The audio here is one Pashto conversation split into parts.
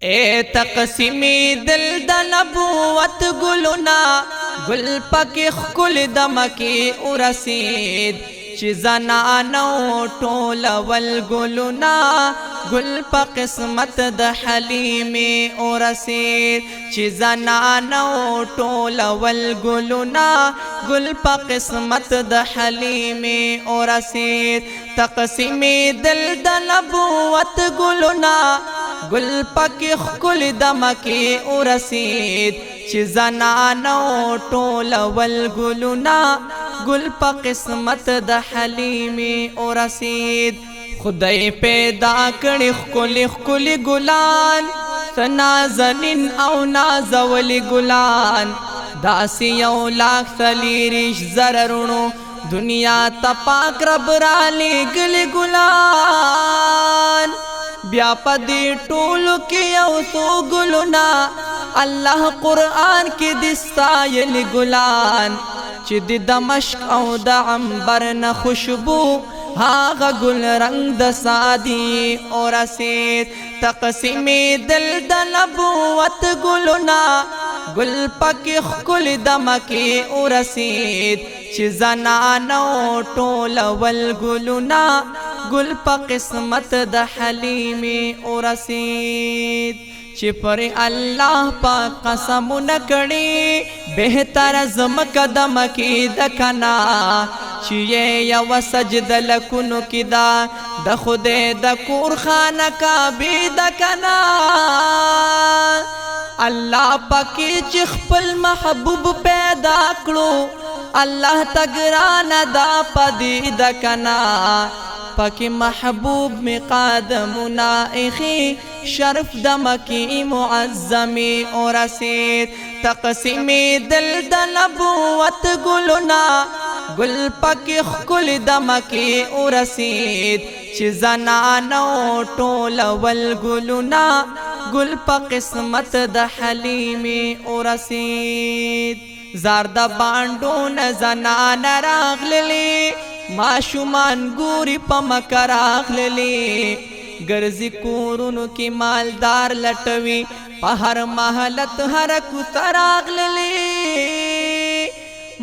اے تقسیمی دل د نبوت گلونا گل پکی خکل دمکی ورسید چی زنانو ټول ول گلونا گل پا قسمت د حلیمی ورسید چی زنانو ټول ول گلونا گل پا قسمت د حلیمی ورسید تقسیمی دل د نبوت گلونا گل پکی خکل دمکی ورسید چی زنانو ټول ول گلونا گل پا قسمت د حلیمی ورسید خدای پیدا کړي خکلی خکلی ګلان نازنین او نازولی ګلان داسی یو لاک ثلیریش زررونو دنیا تا پاک رب را لګلی ګلان بیا پدی ټولو کې یو څو ګلونا الله قرآن کې دستایل ګلان چې د دمشق او د عنبر نه خوشبو هاغه ګل رنگ د سادي ورسید تقسیمی دل د نبوت ګلونا گل پکی خکل دمکی ورسید چی زنانو ټول ول گلونا گل پا قسمت د حلیمی ورسید چی پر اللہ پاک قسم نکڑی بہتر زمک دمکی دکنا چی یو سجد لکنو کی دا د خود د کور خانه کا بی دکنا اللہ پاکی چی خپل محبوب پیدا کړو اللہ تگران دا پدی دکنا پاکی محبوب می قادمنا ایخی شرف دمکی معظمی ورسید تقسیمی دل د نبوت گلونا گل پاکی خکل دمکی ورسید چی زنانو ټول ول گلونا گل پا قسمت د حلیمی ورسید زارد باندون زنان راغللی ماشومان گوری پا مکر راغللی گرزی کورونو کی مالدار لٹوی پا ہر محلت ہر کوڅه راغللی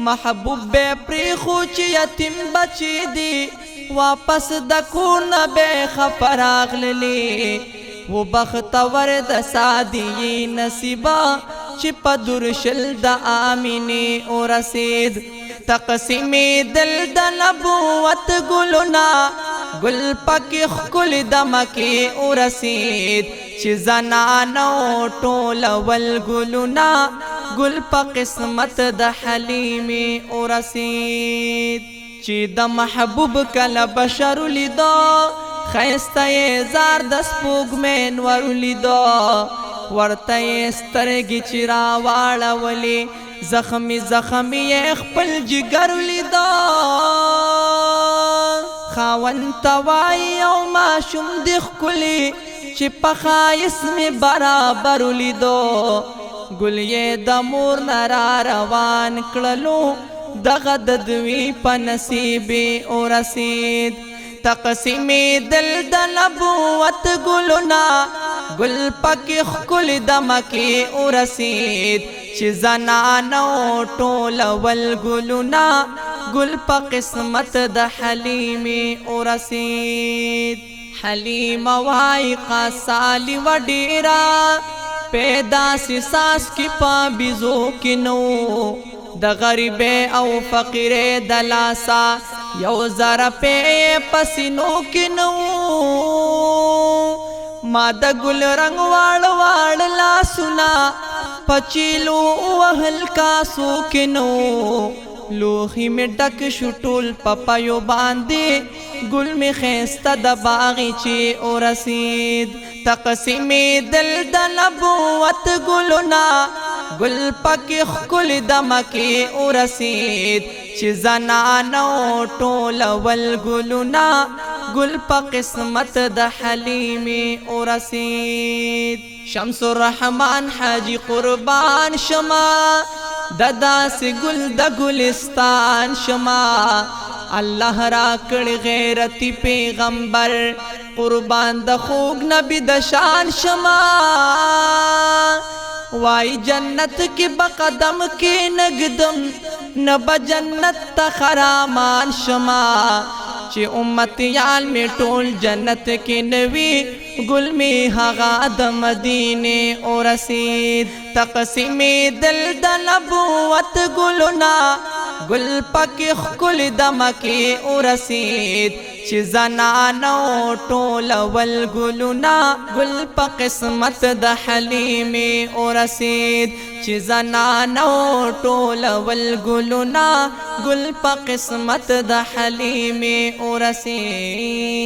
محبوب بے پریخو چی یتیم بچی دی واپس د کور نه بے خفه راغللی و بختور د سادی نصیبا چی پا درشل د آمینی ورسید تقسیمی دل د نبوت گلونا گل پکی خکل دمکی ورسید چی زنانو ټول ول گلونا گل پا قسمت د حلیمی ورسید چی د محبوب کل بشر لیدو خیسته زار د سپوږمۍ ور لیدو ورته سترګې چې راواړولې زخمی زخمی خپل جگر لیدو خاوند ته وایي یو ماشوم دې ښکلي چې په ښایست مې برابر لیدو ګل یې د مور نه را روان کړلو دغه د دوی په نصیب ورسید تقسیمی دل د نبوت گلونا گل پکی خکل دمکی ورسید چی زنانو ټول ول گلونا گل پا قسمت د حلیمی ورسید حلیم وائی قاسالی و ډیرا پیدا سی ساس کی پا بیزو کی نو د غریب او فقیر دلاسا یو زر پی پسینو کی نو ما د گل رنگ واړ واړ لاسونه پچیلو وهل کاسو کی نو لوخی می ډک شو ټول پپایو باندې گل می خیسته د باغچې ورسید تقسیمی دل د نبوت گلونا گل پکی خکل دمکی ورسید چی زنانو ټول ول گلونا گل پا قسمت د حلیمی ورسید شمس الرحمن حاجی قربان شما دداس گل د گلستان شما اللہ را کڑ غیرتی پیغمبر قربان د خوږ نبی د شان شما وای جنت کی بقدم کی نگدم نب جنت تخرامان شما چی امتیان می ټول جنت کی نوی گل می هغا د مدینه او رسید تقسیمی دل د نبوت گلنا گل پکی خکل دمکی او رسید چی زنانو ټول ول گلنا گل پا قسمت د حلیم او رسید چی زنانو ټول ول گلنا گل پا قسمت د حلیم او رسید